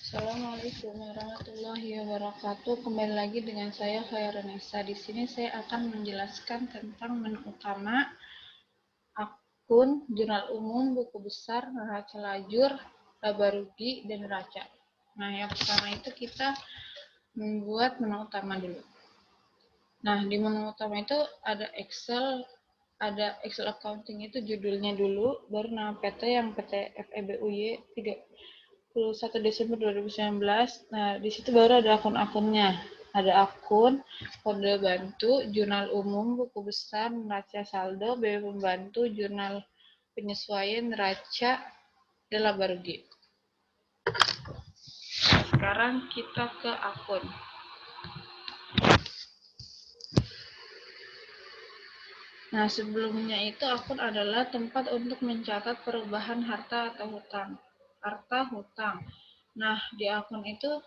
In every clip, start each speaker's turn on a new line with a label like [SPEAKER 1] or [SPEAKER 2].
[SPEAKER 1] Assalamualaikum warahmatullahi wabarakatuh. Kembali lagi dengan saya Khaironisa. Di sini saya akan menjelaskan tentang menu utama, akun, jurnal umum, buku besar, neraca lajur, laba rugi, dan neraca. Nah, yang pertama itu kita membuat menu utama dulu. Nah, di menu utama itu ada Excel accounting itu judulnya dulu, baru nama PT yang PT FEBUY 31 Desember 2019. Nah, di situ baru ada akun-akunnya. Ada akun, kode bantu, jurnal umum, buku besar, neraca saldo, BB pembantu, jurnal penyesuaian, neraca, dan laba rugi. Sekarang kita ke akun. Nah, sebelumnya itu akun adalah tempat untuk mencatat perubahan harta atau hutang. Nah, di akun itu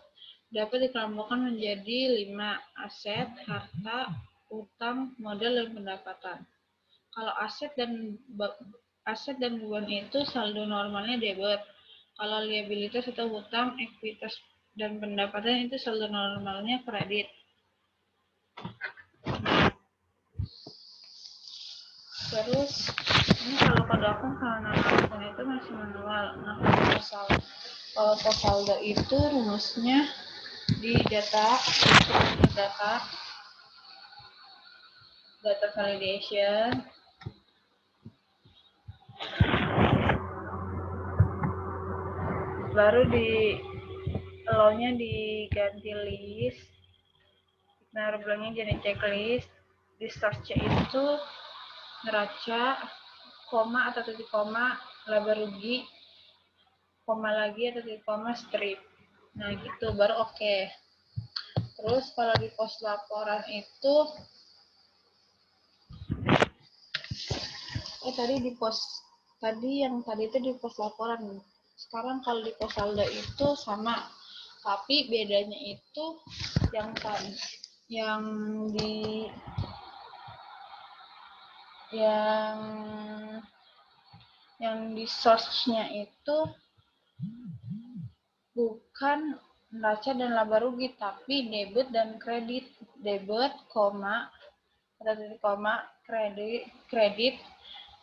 [SPEAKER 1] dapat dikelompokkan menjadi 5, aset, harta, utang, modal, dan pendapatan. Kalau aset dan beban itu saldo normalnya debit. Kalau liabilitas atau hutang, ekuitas, dan pendapatan itu saldo normalnya kredit. Terus ini kalau kode akun karena akun itu masih manual. Nah, kalau saldo itu rumusnya di data validation, baru di law-nya diganti list, nah belakangnya jadi checklist, di search itu neraca, koma atau titik koma, laba rugi, koma lagi atau titik koma, strip. Nah gitu baru oke. Terus kalau di pos laporan itu tadi itu di pos laporan. Sekarang kalau di pos saldo itu sama, tapi bedanya itu yang di source-nya itu bukan neraca dan laba rugi, tapi debit dan kredit. Debit, koma, kredit,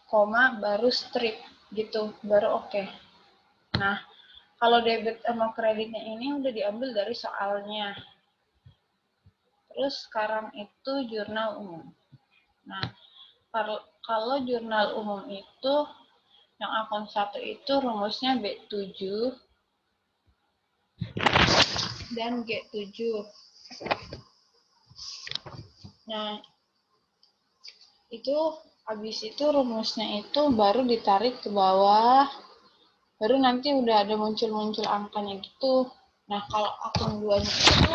[SPEAKER 1] koma, baru strip gitu, baru oke. Nah, kalau debit sama kreditnya ini udah diambil dari soalnya. Terus sekarang itu jurnal umum. Nah, kalau jurnal umum itu yang akun 1 itu rumusnya B7 dan G7. Nah, itu habis itu rumusnya itu baru ditarik ke bawah, baru nanti udah ada muncul angkanya gitu. Nah, kalau akun 2-nya itu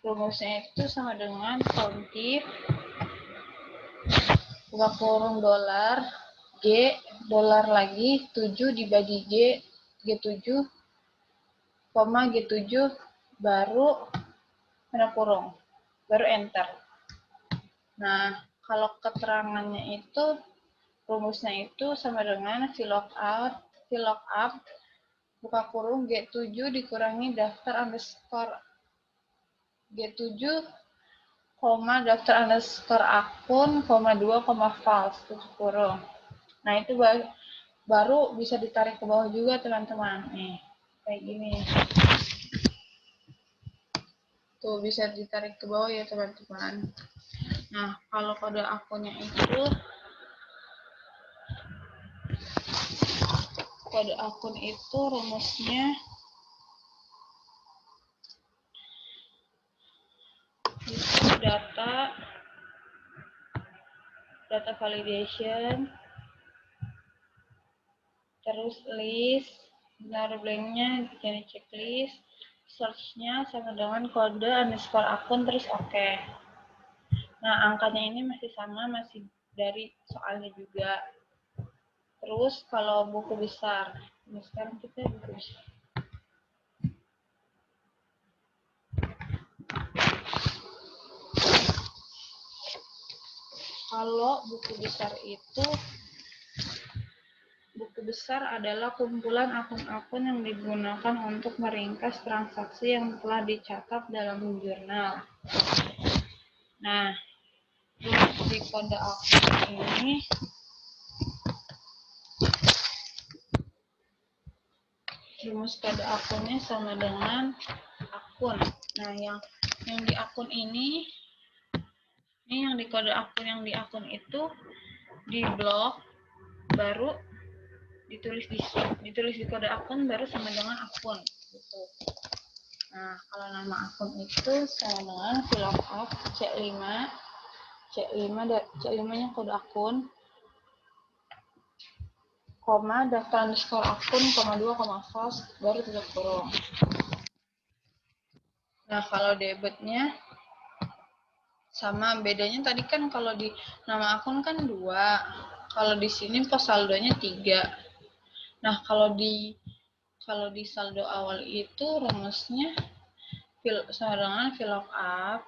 [SPEAKER 1] rumusnya itu sama dengan kontif buka kurung dolar, G, dolar lagi, 7 dibagi G7, koma G7, baru tanda kurung, baru enter. Nah, kalau keterangannya itu rumusnya itu sama dengan VLOOKUP buka kurung G7 dikurangi daftar underscore G7, koma daftar underscore akun, koma 2, koma false, tutup kurung. Nah, itu baru bisa ditarik ke bawah juga, teman-teman. Nih, kayak gini. Tuh, bisa ditarik ke bawah ya, teman-teman. Nah, kalau kode akunnya itu rumusnya itu data validation, terus list, benar blanknya jadi checklist, search-nya sama dengan kode underscore akun, terus oke. Nah, angkanya ini masih sama, masih dari soalnya juga. Terus kalau buku besar, ini sekarang kita buku besar. Kalau buku besar itu besar adalah kumpulan akun-akun yang digunakan untuk meringkas transaksi yang telah dicatat dalam jurnal. Nah, di kode akun ini rumus kode akunnya sama dengan akun. Nah, yang di akun ini yang di kode akun yang di akun itu di blok baru ditulis di kode akun baru sama dengan akun gitu. Nah, kalau nama akun itu sama dengan VLOOKUP C5-nya kode akun, koma daftar underscore akun, koma 2, koma false, baru tutup kurung. Nah, kalau debitnya sama, bedanya tadi kan kalau di nama akun kan 2, kalau di sini pos saldonya 3. Nah, kalau di saldo awal itu rumusnya sama dengan VLOOKUP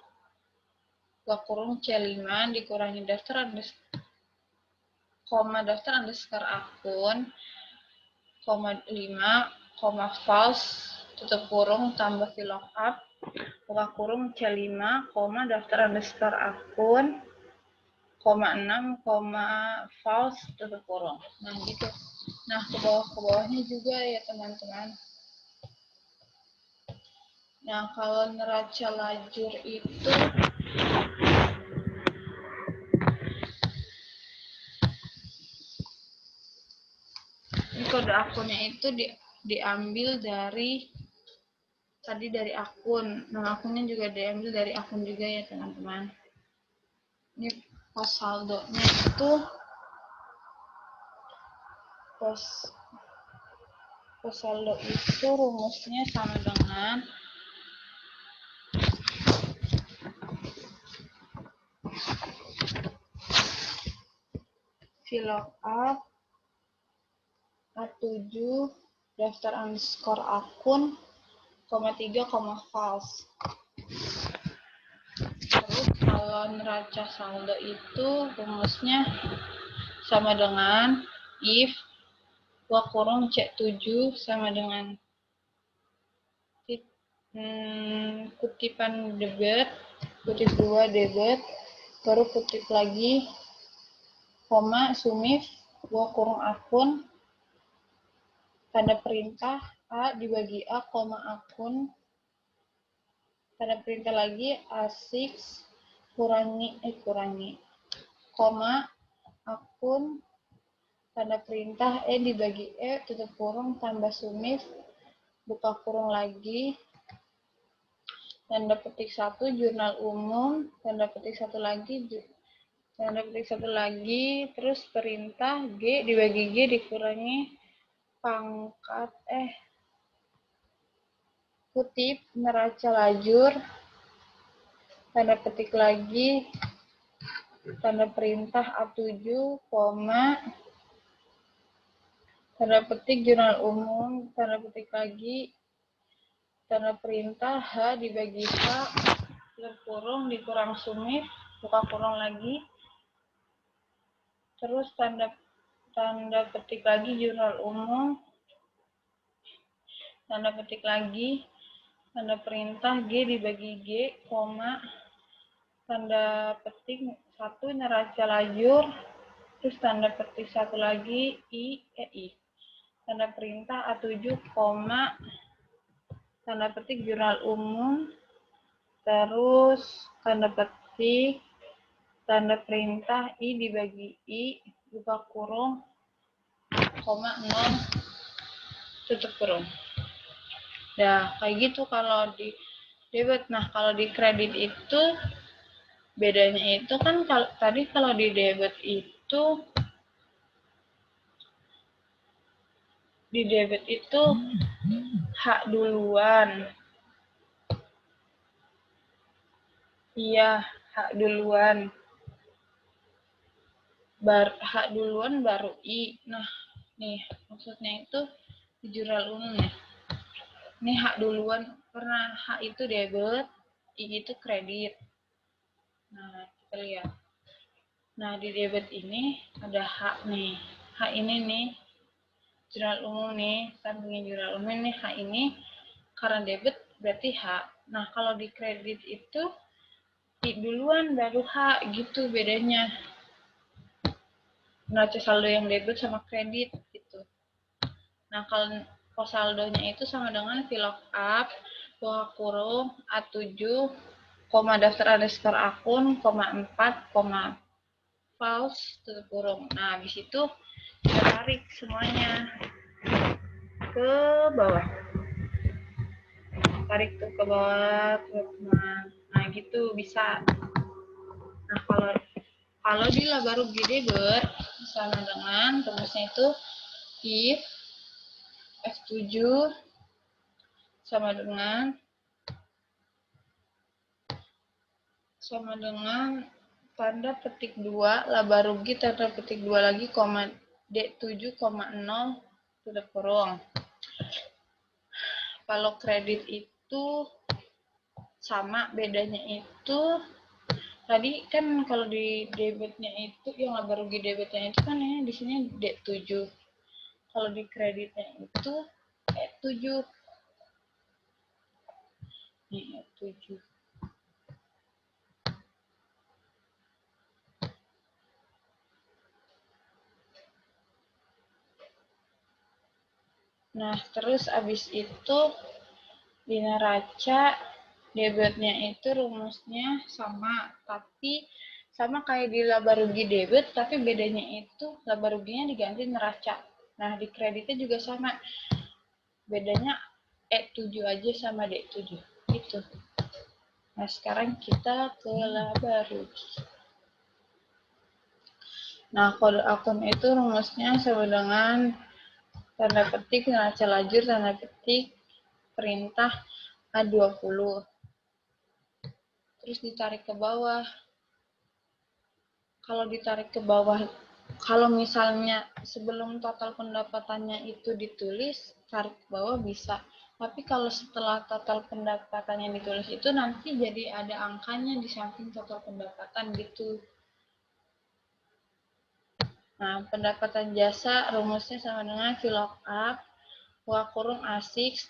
[SPEAKER 1] kurung C5 dikurangi daftar underscore akun, koma 5, koma false, tutup kurung, tambah VLOOKUP, buka kurung C5, koma daftar underscore akun, koma 6, koma false, tutup kurung. Nah, gitu. Nah, ke bawahnya juga ya, teman-teman. Nah, kalau neraca lajur itu kode akunnya itu diambil dari akun. Nama akunnya juga diambil dari akun juga ya, teman-teman. Ini pos saldonya itu pos saldo itu rumusnya sama dengan VLOOKUP A7 daftar underscore akun, koma 3, koma false. Terus kalau neraca saldo itu rumusnya sama dengan if kurung C7 sama dengan kutipan debit, kutip 2 debit, baru kutip lagi, koma sumif kurung akun, tanda perintah A dibagi A, koma akun, tanda perintah lagi A6 kurangi, koma akun, tanda perintah E dibagi E, tutup kurung, tambah sumif, buka kurung lagi, tanda petik 1 jurnal umum, tanda petik satu lagi, terus perintah G dibagi G dikurangi pangkat kutip neraca lajur, tanda petik lagi, tanda perintah A7, koma, tanda petik jurnal umum, tanda petik lagi, tanda perintah H dibagi H, tutup kurung, dikurang sumif, buka kurung lagi, terus tanda petik lagi jurnal umum, tanda petik lagi, tanda perintah G dibagi G, koma, tanda petik 1 neraca lajur, terus tanda petik 1 lagi I, tanda perintah A7, koma, tanda petik jurnal umum, terus tanda petik, tanda perintah I dibagi I, buka kurung, koma 0, tutup kurung. Nah, kayak gitu kalau di debit. Nah, kalau di kredit itu bedanya itu kan tadi kalau di debit itu hak duluan. Iya, hak duluan. Hak duluan baru I. Nah, nih maksudnya itu di jurnal umum nih. Ini hak duluan, karena hak itu debit, I itu kredit. Nah, kita lihat. Nah, di debit ini ada hak nih. Hak ini nih jurnal umum nih, sampingnya jurnal umum nih H ini, karena debit berarti H. Nah, kalau di kredit itu duluan baru H gitu bedanya. Neraca saldo yang debit sama kredit gitu. Nah, kalau saldonya itu sama dengan VLOOKUP, buka kurung, A7, koma daftar underscore akun, koma 4, koma false, tutup kurung. Nah, habis itu kita tarik semuanya ke bawah. Tarik tuh ke bawah, nah gitu bisa. Nah, kalau di laba rugi debit sama dengan rumusnya itu if F7 sama dengan tanda petik 2 laba rugi tanda petik 2 lagi koma D7, 0 tutup kurung. Kalau kredit itu sama, bedanya itu tadi kan kalau di debitnya itu yang laba rugi debitnya itu kan ya di sini D7. Kalau di kreditnya itu E7. Nih E7. Nah, terus abis itu di neraca debitnya itu rumusnya sama, tapi sama kayak di laba rugi debit, tapi bedanya itu laba ruginya diganti neraca. Nah, di kreditnya juga sama. Bedanya E7 aja sama D7 gitu. Nah, sekarang kita ke laba rugi. Nah, kode akun itu rumusnya sama dengan tanda petik neraca lajur, tanda petik perintah A20. Terus ditarik ke bawah. Kalau ditarik ke bawah, kalau misalnya sebelum total pendapatannya itu ditulis, tarik ke bawah bisa. Tapi kalau setelah total pendapatannya ditulis itu nanti jadi ada angkanya di samping total pendapatan gitu. Nah, pendapatan jasa rumusnya sama dengan VLOOKUP, buka kurung A6,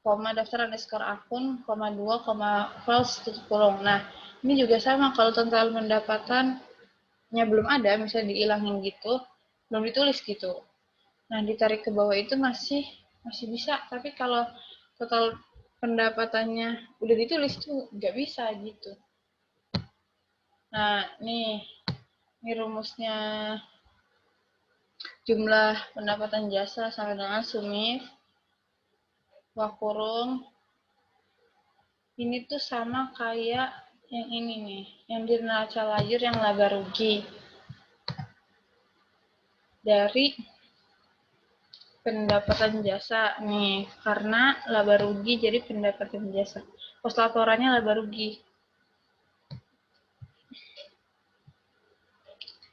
[SPEAKER 1] koma daftar underscore akun, koma 2, koma false, tutup kurung. Nah, ini juga sama kalau total pendapatannya belum ada, misalnya dihilangin gitu, belum ditulis gitu. Nah, ditarik ke bawah itu masih bisa, tapi kalau total pendapatannya udah ditulis tuh nggak bisa gitu. Nah, ini rumusnya jumlah pendapatan jasa sama dengan sumif wakurung. Ini tuh sama kayak yang ini nih, yang di neraca lajur yang laba rugi. Dari pendapatan jasa nih, karena laba rugi jadi pendapatan jasa. Pos laporannya laba rugi.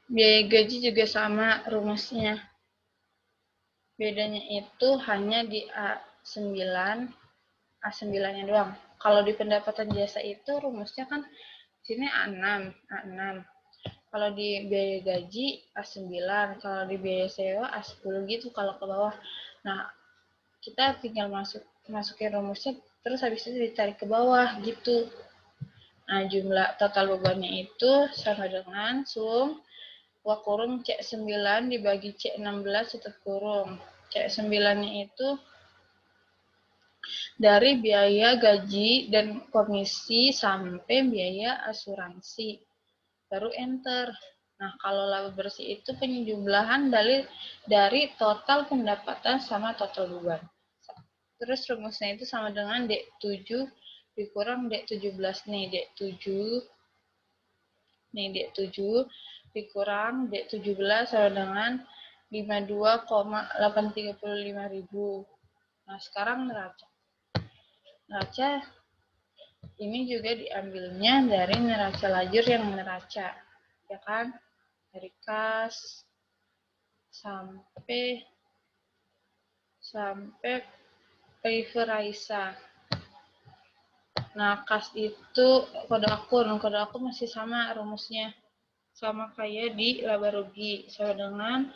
[SPEAKER 1] Biaya gaji juga sama rumusnya. Bedanya itu hanya di A9, A9-nya doang. Kalau di pendapatan jasa itu rumusnya kan sini A6. Kalau di biaya gaji A9, kalau di biaya sewa A10 gitu kalau ke bawah. Nah, kita tinggal masukin rumusnya terus habis itu ditarik ke bawah gitu. Nah, jumlah total bebannya itu sama dengan sum kurung C9 dibagi C16 tutup kurung. C9-nya itu dari biaya gaji dan komisi sampai biaya asuransi. Baru enter. Nah, kalau laba bersih itu penjumlahan dari total pendapatan sama total beban. Terus rumusnya itu sama dengan D7 dikurang D17 nih, D7 dikurang D17 sama dengan 52,835.000. Nah, sekarang neraca. Neraca ini juga diambilnya dari neraca lajur yang neraca, ya kan? Dari kas sampai Priveraisa. Nah, kas itu kode akun masih sama rumusnya. Sama kayak di laba rugi, sama dengan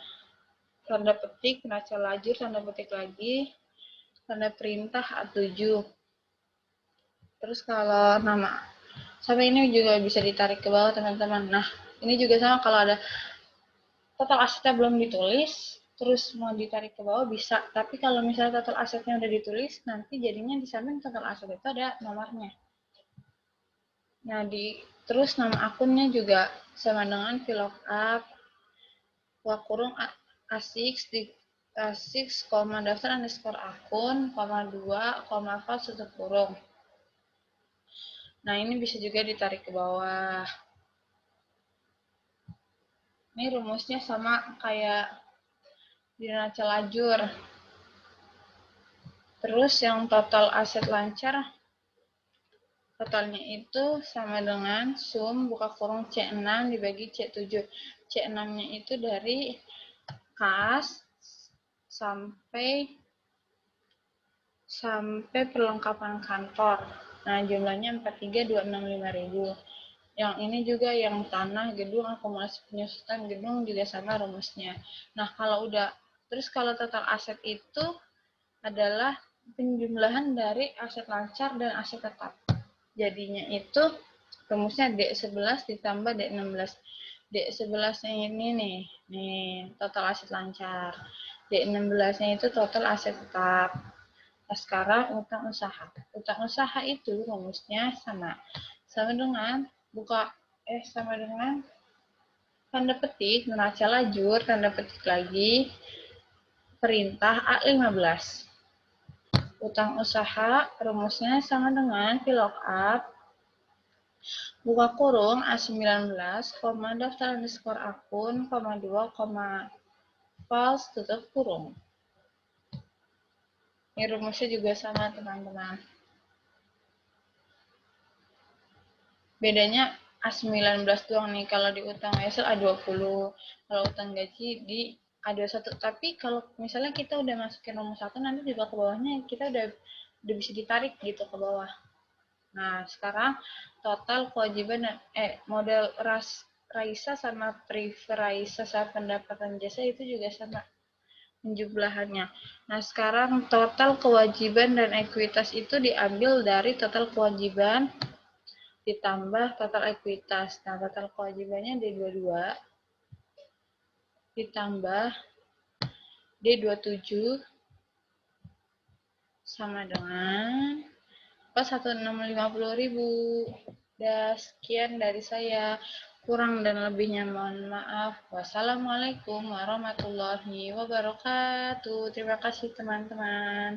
[SPEAKER 1] tanda petik, neraca lajur, tanda petik lagi, tanda perintah A7. Terus kalau nama, sampai ini juga bisa ditarik ke bawah teman-teman. Nah, ini juga sama kalau ada total asetnya belum ditulis, terus mau ditarik ke bawah bisa. Tapi kalau misalnya total asetnya udah ditulis, nanti jadinya di samping total aset itu ada nomornya. Nah, terus nama akunnya juga sama dengan VLOOKUP, kurung A6 di A6, daftar underscore akun, 2, file tutup kurung. Nah, ini bisa juga ditarik ke bawah. Ini rumusnya sama kayak di neraca lajur. Terus yang total aset lancar, totalnya itu sama dengan sum buka kurung C6 dibagi C7. C6-nya itu dari kas sampai perlengkapan kantor. Nah, jumlahnya 43.265.000. Yang ini juga yang tanah, gedung, akumulasi penyusutan gedung juga sama rumusnya. Nah, terus kalau total aset itu adalah penjumlahan dari aset lancar dan aset tetap. Jadinya itu rumusnya D11 ditambah D16. D11-nya ini nih total aset lancar. D16-nya itu total aset tetap. Nah, sekarang utang usaha. Utang usaha itu rumusnya sama dengan tanda petik neraca lajur, tanda petik lagi perintah A15. Utang usaha rumusnya sama dengan VLOOKUP buka kurung A19, daftar underscore akun, 2, false tutup kurung. Ini rumusnya juga sama teman-teman. Bedanya A19 doang nih, kalau di utang wesel A20, kalau utang gaji di A21. Tapi kalau misalnya kita udah masukin rumus 1, nanti juga ke bawahnya kita udah bisa ditarik gitu ke bawah. Nah, sekarang total kewajiban model Raisa sama prefer Raisa sama pendapatan jasa itu juga sama penjumlahannya. Nah, sekarang total kewajiban dan ekuitas itu diambil dari total kewajiban ditambah total ekuitas. Nah, total kewajibannya D22 ditambah D27 sama dengan 1.650.000. Dan sekian dari saya. Kurang dan lebihnya mohon maaf. Wassalamualaikum warahmatullahi wabarakatuh. Terima kasih teman-teman.